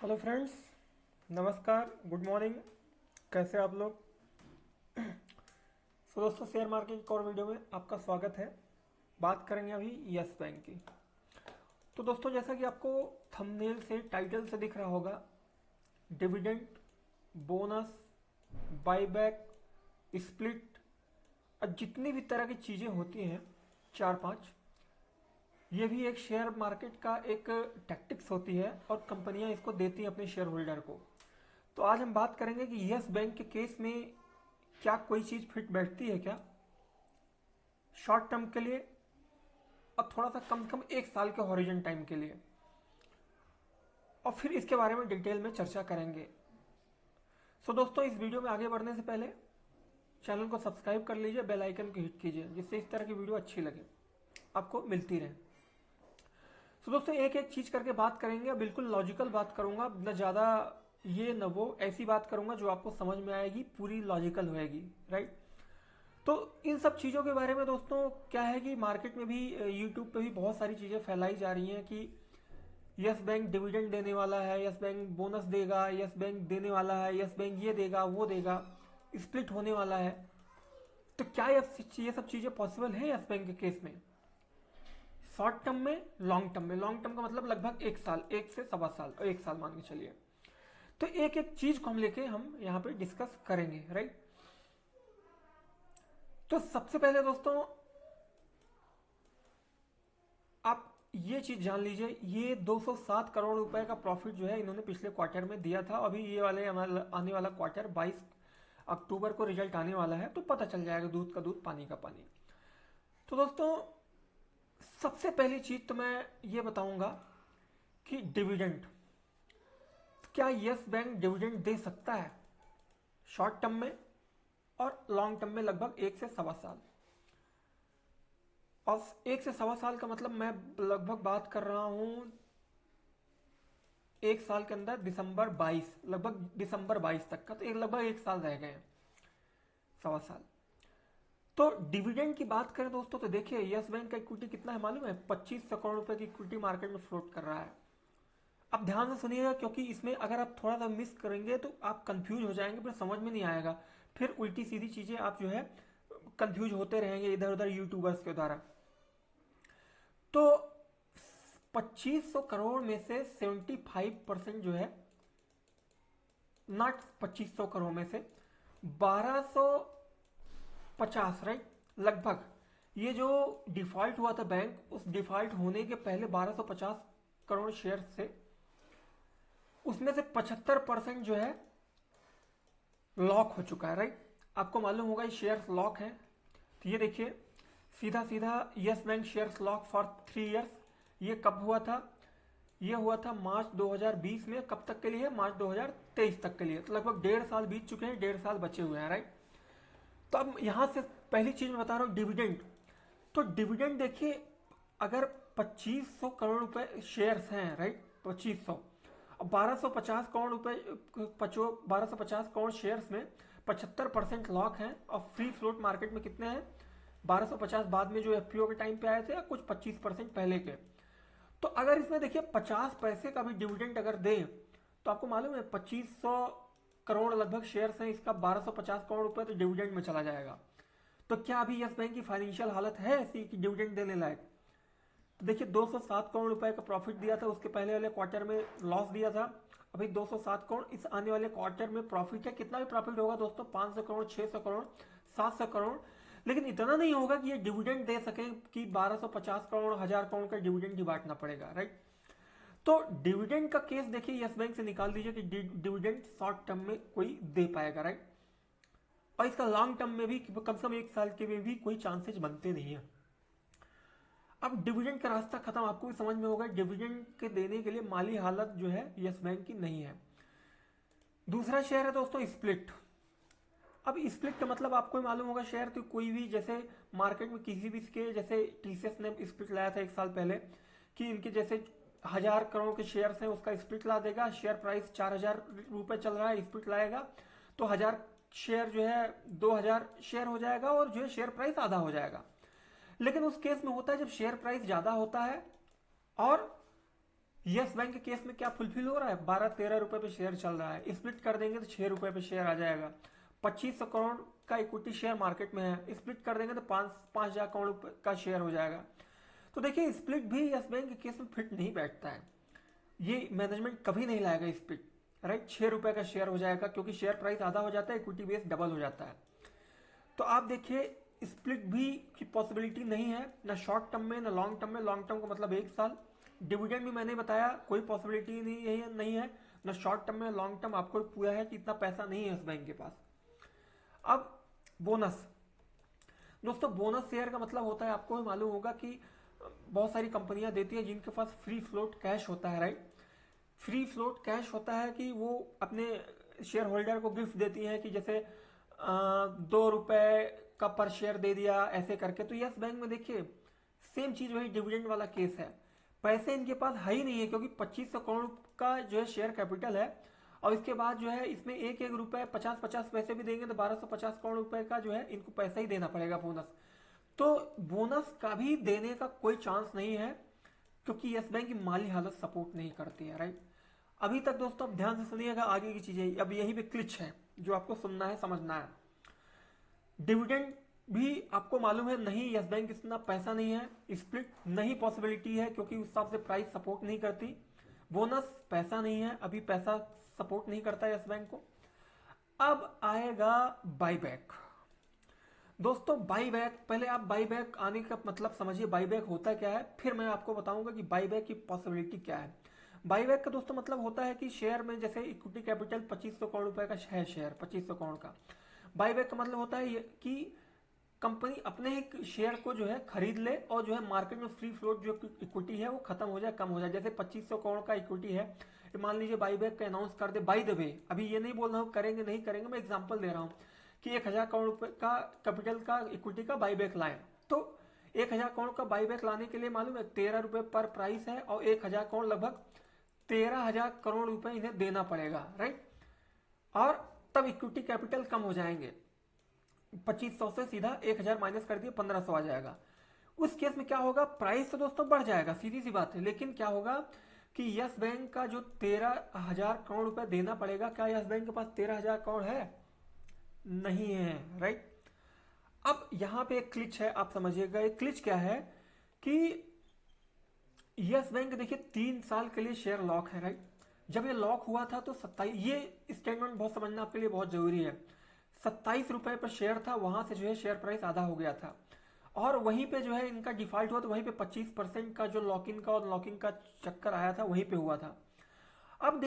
Hello friends, नमस्कार, good morning. कैसे आप लोग? दोस्तों, शेयर मार्केट की और वीडियो में आपका स्वागत है। बात करेंगे अभी यस बैंक की। तो दोस्तों, जैसा कि आपको थंबनेल से, टाइटल से दिख रहा होगा, डिविडेंड, बोनस, बाईबैक, स्प्लिट और जितनी भी तरह की चीज़ें होती हैं, चार पांच, ये भी एक शेयर मार्केट का एक टैक्टिक्स होती है और कंपनियां इसको देती हैं अपने शेयर होल्डर को। तो आज हम बात करेंगे कि यस बैंक के केस में क्या कोई चीज फिट बैठती है क्या, शॉर्ट टर्म के लिए और थोड़ा सा कम से कम एक साल के हॉरिजन टाइम के लिए, और फिर इसके बारे में डिटेल में चर्चा करेंगे। दोस्तों, इस वीडियो में आगे बढ़ने से पहले चैनल को सब्सक्राइब कर लीजिए, बेल आइकन को हिट कीजिए, जिससे इस तरह की वीडियो अच्छी लगे, आपको मिलती रहे। दोस्तों, एक एक चीज करके बात करेंगे, बिल्कुल लॉजिकल बात करूंगा, न ज्यादा ये न वो, ऐसी बात करूंगा जो आपको समझ में आएगी, पूरी लॉजिकल होएगी, राइट। तो इन सब चीज़ों के बारे में दोस्तों क्या है कि मार्केट में भी, यूट्यूब पे भी बहुत सारी चीज़ें फैलाई जा रही हैं कि यस बैंक डिविडेंड देने वाला है, यस बैंक बोनस देगा, यस बैंक देने वाला है, यस बैंक ये देगा वो देगा, स्प्लिट होने वाला है। तो क्या ये सब चीज़ें पॉसिबल है यस बैंक के केस में? शॉर्ट टर्म में, लॉन्ग टर्म में। लॉन्ग टर्म का मतलब लगभग एक साल, एक से सवा साल, और एक साल मान के चलिए। तो एक एक चीज को हम लेके हम यहाँ पे डिस्कस करेंगे, राइट। तो सबसे पहले दोस्तों, आप ये चीज जान लीजिए, ये 207 करोड़ रुपए का प्रॉफिट जो है इन्होंने पिछले क्वार्टर में दिया था। अभी ये वाले आने वाला क्वार्टर 22 अक्टूबर को रिजल्ट आने वाला है, तो पता चल जाएगा दूध का दूध पानी का पानी। तो दोस्तों, सबसे पहली चीज तो मैं ये बताऊंगा कि डिविडेंड, क्या यस बैंक डिविडेंड दे सकता है शॉर्ट टर्म में और लॉन्ग टर्म में, लगभग एक से सवा साल। और एक से सवा साल का मतलब मैं लगभग बात कर रहा हूं एक साल के अंदर, दिसंबर 22, लगभग दिसंबर 22 तक का, तो लगभग एक साल रह गए हैं, सवा साल। तो डिविडेंड की बात करें दोस्तों, तो देखिए यस बैंक का इक्विटी कितना है मालूम है? 2500 करोड़ रुपए की इक्विटी मार्केट में फ्लोट कर रहा है। अब ध्यान से सुनिएगा, क्योंकि इसमें अगर आप थोड़ा सा मिस करेंगे तो आप कंफ्यूज हो जाएंगे, फिर समझ में नहीं आएगा, फिर उल्टी सीधी चीजें आप जो है कंफ्यूज होते रहेंगे इधर उधर यूट्यूबर्स के द्वारा। तो 2500 करोड़ में से 75% जो है, नॉट 2500 करोड़ में से 1250, राइट, लगभग, ये जो डिफॉल्ट हुआ था बैंक, उस डिफॉल्ट होने के पहले 1250 करोड़ शेयर से, उसमें से 75% जो है लॉक हो चुका है, राइट। आपको मालूम होगा ये शेयर्स लॉक है। तो ये देखिए, सीधा सीधा yes bank shares lock for 3 years. ये कब हुआ था? ये हुआ था मार्च 2020 में। कब तक के लिए? मार्च 2023 तक के लिए। तो लगभग 1.5 साल बीत चुके हैं, 1.5 साल बचे हुए हैं, राइट। तो अब यहां से पहली चीज मैं बता रहा हूं, डिविडेंड। तो डिविडेंड देखिए, अगर 2500 करोड़ रुपए शेयर्स हैं, राइट, 2500, अब 1250 करोड़ रुपए, 1250 करोड़ शेयर्स में 75% लॉक हैं, और फ्री फ्लोट मार्केट में कितने हैं? 1250 बाद में जो एफपीओ के टाइम पे आए थे, कुछ 25% पहले के। तो अगर इसमें देखिए 50 पैसे का भी डिविडेंड अगर दें, तो आपको मालूम है 2500 करोड़ लगभग शेयर्स हैं, इसका 1250 करोड़ रुपए तो डिविडेंड में चला जाएगा। तो क्या अभी यस बैंक की फाइनेंशियल हालत है ऐसी कि डिविडेंड देने लायक? तो देखिए, 207 करोड़ रुपए का प्रॉफिट दिया था, उसके पहले वाले क्वार्टर में लॉस दिया था। अभी 207 करोड़ इस आने वाले क्वार्टर में प्रॉफिट है। कितना भी प्रॉफिट होगा दोस्तों, 500 करोड़, 600 करोड़, 700 करोड़, लेकिन इतना नहीं होगा कि ये डिविडेंड दे सके कि 1250 करोड़, 1000 करोड़ का डिविडेंड ही बांटना पड़ेगा, राइट। तो डिविडेंड का केस देखिए, यस बैंक से निकाल दीजिए कि डिविडेंड शॉर्ट टर्म में कोई दे पाएगा, राइट। और इसका लॉन्ग टर्म में भी कम से कम एक साल के में भी कोई चांसेस बनते नहीं है। अब डिविडेंड का रास्ता खत्म, आपको भी समझ में होगा, डिविडेंड के देने के लिए माली हालत जो है यस बैंक की नहीं है। दूसरा शेयर है दोस्तों स्प्लिट। अब स्प्लिट का मतलब आपको ही मालूम होगा, शेयर तो कोई भी, जैसे मार्केट में किसी भी के, जैसे टीसीएस ने स्प्लिट लाया था एक साल पहले, कि इनके जैसे 1000 करोड़ के शेयर हैं, उसका स्प्लिट ला देगा, शेयर प्राइस 4000 रुपए चल रहा है, स्प्लिट लाएगा तो 1000 शेयर जो है 2000 शेयर हो जाएगा, और जो है शेयर प्राइस आधा हो जाएगा। लेकिन उस केस में होता है जब शेयर प्राइस ज्यादा होता है और यस बैंक के केस में क्या फुलफिल हो रहा है, 12-13 रुपए पे शेयर चल रहा है, स्प्लिट कर देंगे तो 6 रुपए पे शेयर आ जाएगा। 2500 करोड़ का इक्विटी शेयर मार्केट में है, स्प्लिट कर देंगे तो 5,000 करोड़ का शेयर हो जाएगा। तो देखिए स्प्लिट भी यस बैंक के केस में फिट नहीं बैठता है, ये मैनेजमेंट कभी नहीं लाएगा स्प्लिट, राइट। 6 रुपए का शेयर हो जाएगा क्योंकि शेयर प्राइस आधा हो जाता है, इक्विटी बेस डबल हो जाता है। तो आप देखिए स्प्लिट भी की पॉसिबिलिटी नहीं है, ना शॉर्ट टर्म में ना लॉन्ग टर्म में। लॉन्ग टर्म का मतलब 1 साल। डिविडेंड भी मैंने बताया कोई पॉसिबिलिटी नहीं है ना शॉर्ट टर्म में लॉन्ग टर्म। आपको पूरा है कि इतना पैसा नहीं है इस बैंक के पास। अब बोनस, दोस्तों बोनस शेयर का मतलब होता है, आपको भी मालूम होगा कि बहुत सारी कंपनियां देती है जिनके पास फ्री फ्लोट कैश होता है, राइट। फ्री फ्लोट कैश होता है कि वो अपने शेयर होल्डर को गिफ्ट देती हैं कि जैसे 2 रुपए का पर शेयर दे दिया ऐसे करके। तो यस बैंक में देखिए सेम चीज वही डिविडेंड वाला केस है। पैसे इनके पास है ही नहीं है क्योंकि 2500 करोड़ का जो है शेयर कैपिटल है, और इसके बाद जो है इसमें एक एक रुपए 50-50 पैसे भी देंगे तो 1250 करोड़ रुपए का जो है इनको पैसा ही देना पड़ेगा बोनस। तो बोनस का भी देने का कोई चांस नहीं है क्योंकि यस बैंक की माली हालत सपोर्ट नहीं करती है, राइट। अभी तक दोस्तों आप ध्यान से सुनिएगा आगे की चीजें, अब यही पे क्लिच है जो आपको सुनना है समझना है। डिविडेंड भी आपको मालूम है नहीं, यस बैंक इतना पैसा नहीं है, स्प्लिट नहीं पॉसिबिलिटी है क्योंकि उस हिसाब से प्राइस सपोर्ट नहीं करती। बोनस पैसा नहीं है, अभी पैसा सपोर्ट नहीं करता यस बैंक को। अब आएगा बाईबैक। दोस्तों बाईबैक, पहले आप बाईबैक आने का मतलब समझिए, बाईबैक होता क्या है, फिर मैं आपको बताऊंगा कि बाईबैक की पॉसिबिलिटी क्या है। बाईबैक का दोस्तों मतलब होता है कि शेयर में जैसे इक्विटी कैपिटल 2500 करोड़ रुपए का है, शेयर 2500 करोड़ का। बाईबैक का मतलब होता है कि कंपनी अपने ही शेयर को जो है खरीद ले और जो है मार्केट में फ्री फ्लोट जो इक्विटी है वो खत्म हो जाए, कम हो जाए। जैसे 2500 करोड़ का इक्विटी है, मान लीजिए बाईबैक का अनाउंस कर दे। बाय द वे अभी ये नहीं बोल रहा हूँ करेंगे नहीं करेंगे, मैं एग्जांपल दे रहा हूँ कि 1000 करोड़ रुपए का कैपिटल का इक्विटी का बाईबैक लाए, तो 1000 करोड़ का बाईबैक लाने के लिए मालूम है 13 रुपए पर प्राइस है, और 1000 करोड़ लगभग 13,000 करोड़ रुपए इन्हें देना पड़ेगा, राइट। और तब इक्विटी कैपिटल कम हो जाएंगे, 2500 से सीधा 1000 माइनस कर दिए 1500 आ जाएगा। उस केस में क्या होगा, प्राइस तो दोस्तों बढ़ जाएगा, सीधी सी बात है। लेकिन क्या होगा कि यस बैंक का जो 13,000 करोड़ रुपए देना पड़ेगा, क्या यस बैंक के पास 13,000 करोड़ है? नहीं है, राइट। अब यहां पे एक क्लिच है, आप समझिएगा। एक क्लिच क्या है कि यस बैंक देखिए 3 साल के लिए शेयर लॉक है, राइट। जब ये लॉक हुआ था तो 27, ये स्टेटमेंट बहुत समझना आपके लिए बहुत जरूरी है। 27 रुपए पर शेयर था, वहां से जो है शेयर प्राइस आधा हो गया था, और वहीं पे जो है इनका डिफॉल्ट हुआ तो वहीं पे 25% का जो लॉक इन का और लॉकिंग का चक्कर आया था वहीं पे हुआ था। अब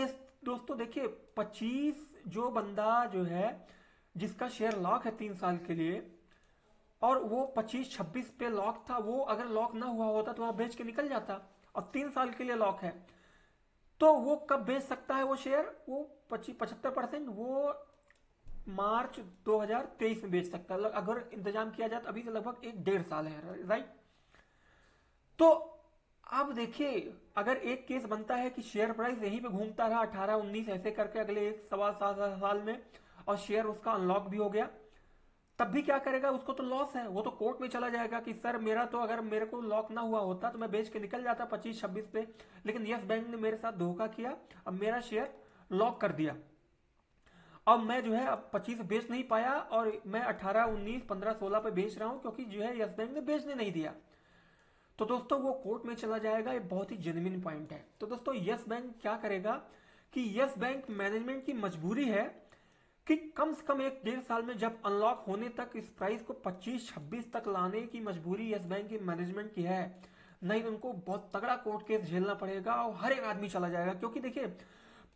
दोस्तों देखिए 25 जो बंदा जो है जिसका शेयर लॉक है 3 साल के लिए, और वो 25-26 पे लॉक था, वो अगर लॉक ना हुआ होता तो वहां बेच के निकल जाता, और 3 साल के लिए लॉक है तो वो कब बेच सकता है वो शेयर, वो 75% वो मार्च 2023 में बेच सकता है, अगर इंतजाम किया जाए तो अभी से लगभग 1-1.5 साल है, राइट। तो अब देखिए अगर एक केस बनता है कि शेयर प्राइस यहीं पे घूमता रहा 18-19 ऐसे करके अगले 1-1.25 साल में, और शेयर उसका अनलॉक भी हो गया, तब भी क्या करेगा, उसको तो लॉस है, वो तो कोर्ट में चला जाएगा कि सर मेरा तो अगर मेरे को लॉक ना हुआ होता तो मैं बेच के निकल जाता 25-26 पे, लेकिन यस बैंक ने मेरे साथ धोखा किया, अब मेरा शेयर लॉक कर दिया, अब मैं जो है अब 25 बेच नहीं पाया और मैं 18-19-15-16 पे बेच रहा हूं क्योंकि जो है यस बैंक ने बेचने नहीं दिया। तो दोस्तों वो कोर्ट में चला जाएगा, ये बहुत ही जेन्युइन पॉइंट है। तो दोस्तों यस बैंक क्या करेगा कि यस बैंक मैनेजमेंट की मजबूरी है कि कम से कम 1-1.5 साल में जब अनलॉक होने तक इस प्राइस को 25-26 तक लाने की मजबूरी यस बैंक की मैनेजमेंट की है, नहीं तो उनको बहुत तगड़ा कोर्ट केस झेलना पड़ेगा और हर एक आदमी चला जाएगा। क्योंकि देखिए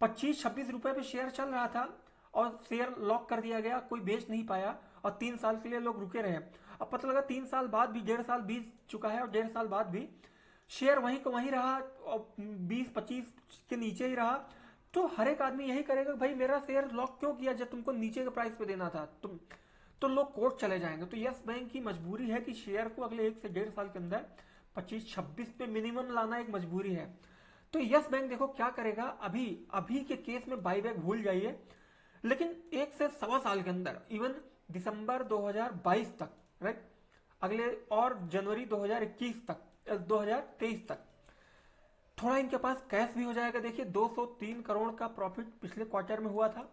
25-26 रुपए पे शेयर चल रहा था और शेयर लॉक कर दिया गया, कोई बेच नहीं पाया, और 3 साल के लिए लोग रुके रहे। अब पता लगा 3 साल बाद भी, 1.5 साल बीत चुका है और 1.5 साल बाद भी शेयर वहीं को वहीं रहा और 20-25 के नीचे ही रहा, तो हर एक आदमी यही करेगा भाई मेरा शेयर लॉक क्यों किया जब तुमको नीचे के प्राइस पे देना था तुम, तो लोग कोर्ट चले जाएंगे। तो यस बैंक की मजबूरी है कि शेयर को अगले 1 से 1.5 साल के अंदर 25-26 पे मिनिमम लाना एक मजबूरी है। तो यस बैंक देखो क्या करेगा, अभी अभी के केस में बाईबैक भूल जाइए, लेकिन 1 से 1.25 साल के अंदर, इवन दिसंबर 2022 तक, राइट, अगले और जनवरी 2021 तक 2023 तक थोड़ा इनके पास कैश भी हो जाएगा। देखिए 203 करोड़ का प्रॉफिट पिछले क्वार्टर में हुआ था,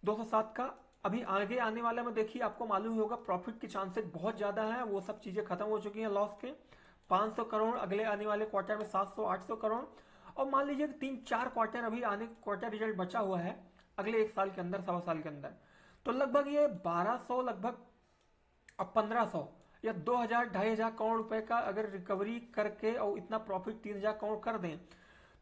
207 का। अभी आगे आने वाले में देखिए आपको मालूम ही होगा प्रॉफिट के चांसेस बहुत ज्यादा है, वो सब चीजें खत्म हो चुकी हैं लॉस के। 500 करोड़ अगले आने वाले क्वार्टर में, 700 800 करोड़, और मान लीजिए 3-4 क्वार्टर अभी आने क्वार्टर रिजल्ट बचा हुआ है अगले 1 साल के अंदर, 1.25 साल के अंदर। तो लगभग ये 1200, लगभग अब 1500 या 2000 2500 करोड़ रुपए का अगर रिकवरी करके और इतना प्रॉफिट 3000 करोड़ कर दें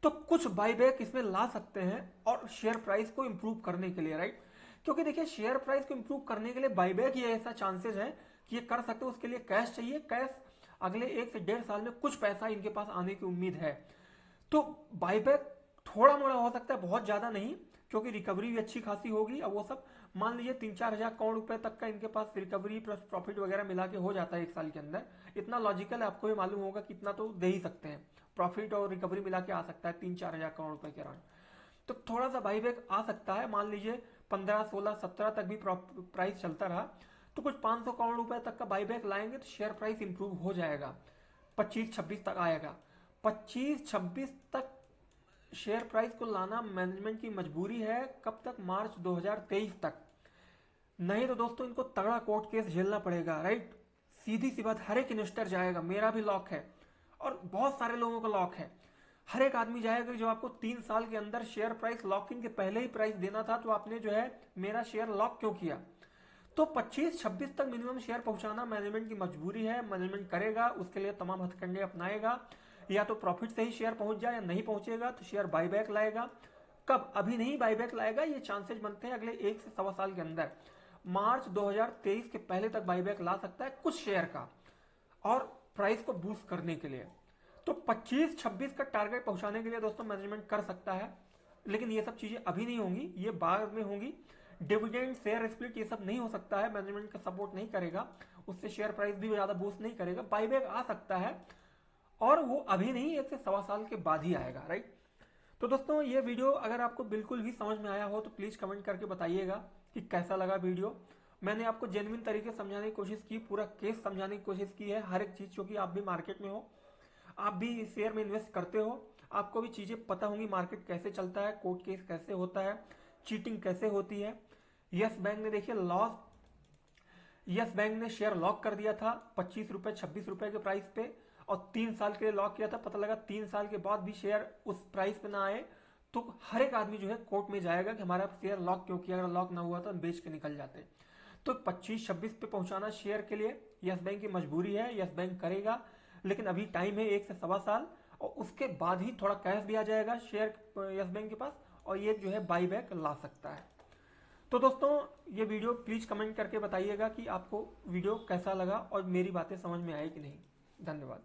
तो कुछ बाईबैक इसमें ला सकते हैं और शेयर प्राइस को इंप्रूव करने के लिए, राइट। क्योंकि देखिए शेयर प्राइस को इंप्रूव करने के लिए बाईबैक ये ऐसा चांसेस है कि ये कर सकते हो। उसके लिए कैश चाहिए, कैश अगले 1 से 1.5 साल में कुछ पैसा इनके पास आने की उम्मीद है। तो बाईबैक थोड़ा मोड़ा हो सकता है, बहुत ज्यादा नहीं, क्योंकि रिकवरी भी अच्छी खासी होगी। और वो सब मान लीजिए 3-4 हजार करोड़ रुपए तक का इनके पास रिकवरी प्लस प्रॉफिट वगैरह मिला के हो जाता है 1 साल के अंदर। इतना लॉजिकल है, आपको भी मालूम होगा कि इतना तो दे ही सकते हैं, प्रॉफिट और रिकवरी मिला के आ सकता है 3-4 हजार करोड़ रुपए के अराउंड। तो थोड़ा सा बाईबैक आ सकता है, मान लीजिए 15 16 17 तक भी प्राइस चलता रहा तो कुछ 500 करोड़ रुपए तक का बाईबैक लाएंगे तो शेयर प्राइस इंप्रूव हो जाएगा, 25-26 तक आएगा। 25-26 तक शेयर प्राइस को लाना मैनेजमेंट की मजबूरी है। कब तक? मार्च 2023 तक। नहीं तो दोस्तों इनको तगड़ा कोर्ट केस झेलना पड़ेगा, राइट। सीधी सी बात, हर एक इन्वेस्टर जाएगा, मेरा भी लॉक है और बहुत सारे लोगों का लॉक है। हर एक आदमी जाएगा जो आपको 3 साल के अंदर शेयर प्राइस लॉकिंग के पहले ही प्राइस देना था तो आपने जो है मेरा शेयर लॉक क्यों किया। तो 25-26 तक मिनिमम शेयर पहुंचाना मैनेजमेंट की मजबूरी है, मैनेजमेंट करेगा, उसके लिए तमाम हथकंडे अपनाएगा। या तो प्रॉफिट से ही शेयर पहुंच जाए, या नहीं पहुंचेगा तो शेयर बाईबैक लाएगा। कब? अभी नहीं बाईबैक लाएगा, ये चांसेस बनते हैं अगले 1 से 1.25 साल के अंदर। मार्च 2023 के पहले तक बाईबैक ला सकता है कुछ शेयर का, और प्राइस को बूस्ट करने के लिए। तो 25-26 का टारगेट पहुंचाने के लिए दोस्तों मैनेजमेंट कर सकता है, लेकिन ये सब चीजें अभी नहीं होंगी, ये बाद में होंगी। डिविडेंड, शेयर स्प्लिट, ये सब नहीं हो सकता है, मैनेजमेंट का सपोर्ट नहीं करेगा, उससे शेयर प्राइस भी ज्यादा बूस्ट नहीं करेगा। बाईबैक आ सकता है और वो अभी नहीं, 1 से 1.25 साल के बाद ही आएगा, राइट। तो दोस्तों ये वीडियो अगर आपको बिल्कुल भी समझ में आया हो तो प्लीज कमेंट करके बताइएगा कि कैसा लगा वीडियो। मैंने आपको जेन्युइन तरीके से समझाने की कोशिश की, पूरा केस समझाने की कोशिश की है, हर एक चीज, क्योंकि आप भी मार्केट में हो, आप भी शेयर में इन्वेस्ट करते हो, आपको भी चीजें पता होंगी, मार्केट कैसे चलता है, कोर्ट केस कैसे होता है, चीटिंग कैसे होती है। यस बैंक ने देखिए लॉस, यस बैंक ने शेयर लॉक कर दिया था 25 रुपए 26 रुपए के प्राइस पे, और 3 साल के लिए लॉक किया था। पता लगा 3 साल के बाद भी शेयर उस प्राइस पे ना आए तो हर एक आदमी जो है कोर्ट में जाएगा कि हमारा शेयर लॉक क्यों किया, अगर लॉक ना हुआ तो बेच के निकल जाते। तो 25-26 पे पहुंचाना शेयर के लिए यस बैंक की मजबूरी है, यस बैंक करेगा, लेकिन अभी टाइम है 1 से 1.25 साल, और उसके बाद ही थोड़ा कैश भी आ जाएगा शेयर यस बैंक के पास, और ये जो है बाईबैक ला सकता है। तो दोस्तों ये वीडियो प्लीज कमेंट करके बताइएगा कि आपको वीडियो कैसा लगा और मेरी बातें समझ में आई कि नहीं। धन्यवाद।